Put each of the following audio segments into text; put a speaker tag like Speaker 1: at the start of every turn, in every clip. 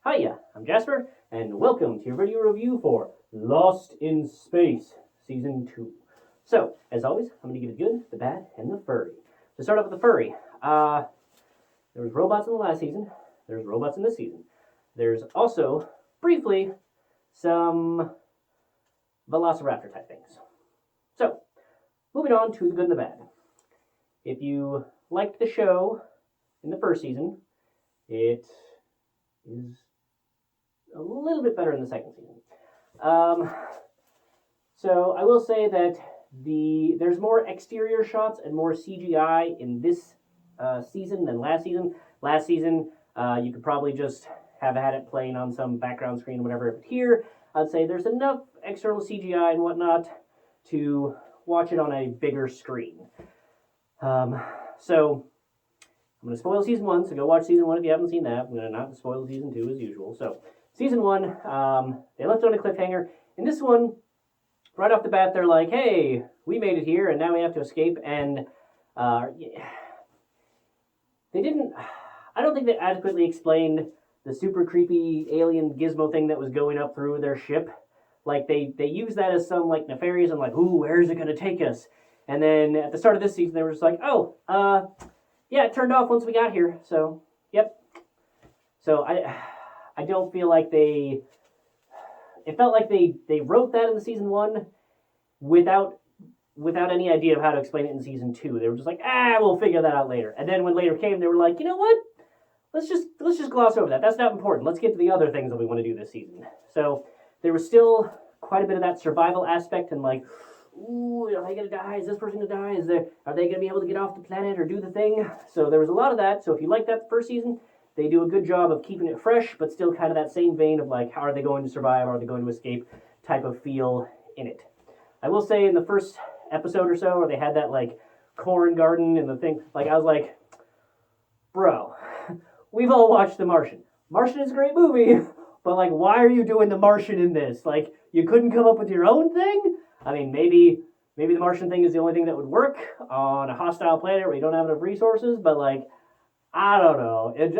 Speaker 1: Hiya, I'm Jasper, and welcome to your video review for Lost in Space Season 2. So, as always, I'm going to give it good, the bad, and the furry. To start off with the furry, there was robots in the last season, there's robots in this season. There's also, briefly, some velociraptor type things. So, moving on to the good and the bad. If you liked the show in the first season, it is a little bit better in the second season. So I will say that there's more exterior shots and more CGI in this season than last season. Last season, you could probably just have had it playing on some background screen or whatever. But here, I'd say there's enough external CGI and whatnot to watch it on a bigger screen. So I'm going to spoil season 1, so go watch season 1 if you haven't seen that. I'm going to not spoil season 2 as usual. So season 1, they left on a cliffhanger. In this one, right off the bat, they're like, hey, we made it here, and now we have to escape. And they didn't, I don't think they adequately explained the super creepy alien gizmo thing that was going up through their ship. Like, they used that as some, like, nefarious and like, ooh, where is it going to take us? And then at the start of this season, they were just like, oh, yeah, it turned off once we got here. So, yep. So I don't feel like it felt like they wrote that in the season 1 without any idea of how to explain it in season 2. They were just like, we'll figure that out later. And then when later came, they were like, you know what? Let's just gloss over that. That's not important. Let's get to the other things that we want to do this season. So there was still quite a bit of that survival aspect and like, ooh, are they going to die? Is this person going to die? Are they going to be able to get off the planet or do the thing? So there was a lot of that. So if you liked that first season, they do a good job of keeping it fresh, but still kind of that same vein of like, how are they going to survive? How are they going to escape type of feel in it. I will say in the first episode or so, where they had that like corn garden and the thing, like I was like, bro, we've all watched The Martian. Martian is a great movie, but like, why are you doing The Martian in this? Like, you couldn't come up with your own thing? I mean, maybe the Martian thing is the only thing that would work on a hostile planet where you don't have enough resources, but like, I don't know. It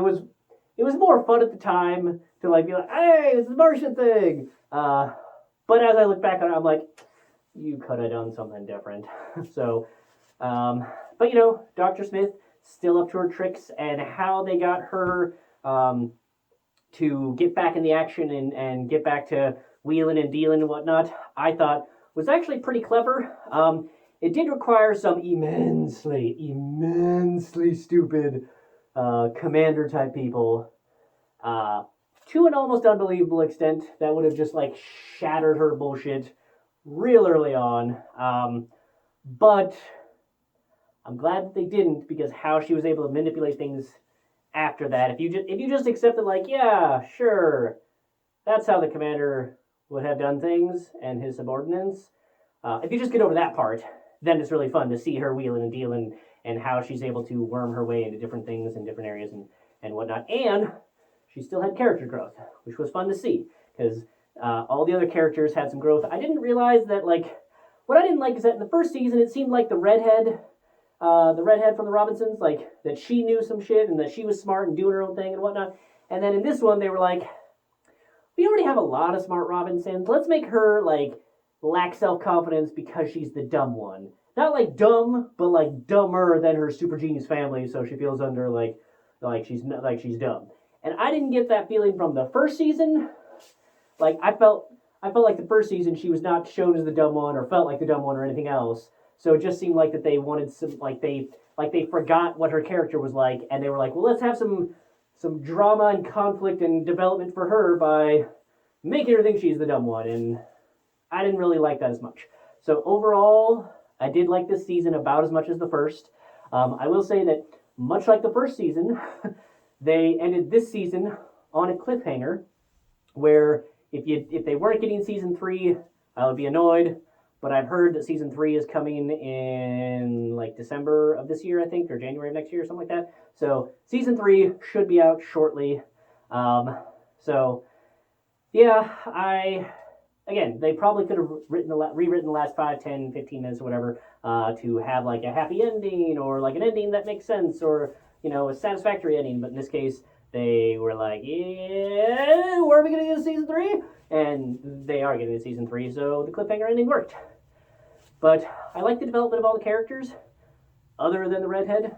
Speaker 1: was more fun at the time to like be like, hey, this is the Martian thing. But as I look back on it, I'm like, you could have done something different. So, but you know, Dr. Smith still up to her tricks, and how they got her to get back in the action and get back to wheeling and dealing and whatnot, I thought was actually pretty clever. It did require some immensely stupid commander type people to an almost unbelievable extent that would have just like shattered her bullshit real early on. But I'm glad that they didn't, because how she was able to manipulate things after that. If you just accepted like, yeah, sure, that's how the commander would have done things and his subordinates. If you just get over that part, then it's really fun to see her wheeling and dealing and how she's able to worm her way into different things in different areas and whatnot. And she still had character growth, which was fun to see, because all the other characters had some growth. I didn't realize that, like, what I didn't like is that in the first season, it seemed like the redhead from the Robinsons, like, that she knew some shit and that she was smart and doing her own thing and whatnot. And then in this one, they were like, we already have a lot of smart Robinsons. Let's make her, like, lack self-confidence because she's the dumb one. Not like dumb, but like dumber than her super genius family, so she feels under like she's dumb. And I didn't get that feeling from the first season. Like I felt like the first season she was not shown as the dumb one or felt like the dumb one or anything else. So it just seemed like that they wanted some they forgot what her character was like, and they were like, well, let's have some drama and conflict and development for her by making her think she's the dumb one, and I didn't really like that as much. So overall, I did like this season about as much as the first. I will say that, much like the first season, they ended this season on a cliffhanger, where if they weren't getting season 3, I would be annoyed. But I've heard that season 3 is coming in like December of this year, I think, or January of next year, or something like that. So season 3 should be out shortly. So yeah, again, they probably could have rewritten the last 5, 10, 15 minutes or whatever to have like a happy ending or like an ending that makes sense or, you know, a satisfactory ending. But in this case, they were like, yeah, where are we going to get a season 3? And they are getting a season 3, so the cliffhanger ending worked. But I like the development of all the characters, other than the redhead.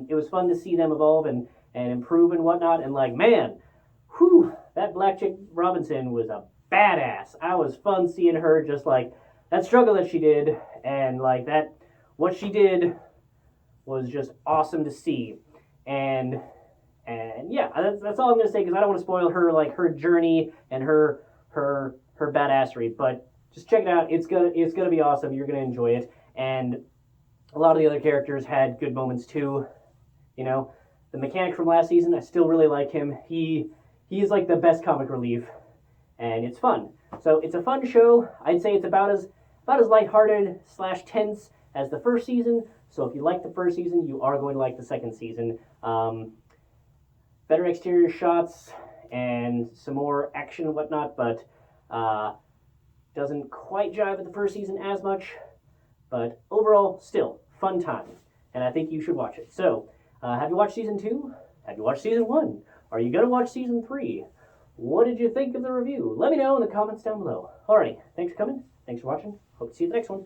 Speaker 1: It was fun to see them evolve and improve and whatnot. And like, man, whew, that black chick Robinson was a badass. I was fun seeing her just like that struggle that she did, and like that, what she did was just awesome to see. And yeah, that's all I'm gonna say because I don't want to spoil her like her journey and her badassery. But just check it out. It's gonna be awesome. You're gonna enjoy it. And a lot of the other characters had good moments too. You know, the mechanic from last season, I still really like him. He is like the best comic relief, and it's fun. So it's a fun show. I'd say it's about as lighthearted / tense as the first season. So if you like the first season, you are going to like the second season. Better exterior shots and some more action and whatnot, but doesn't quite jive with the first season as much. But overall, still fun time, and I think you should watch it. So, have you watched season 2? Have you watched season 1? Are you gonna watch season 3? What did you think of the review? Let me know in the comments down below. Alrighty, thanks for coming. Thanks for watching. Hope to see you in the next one.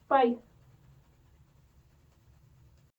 Speaker 1: Bye.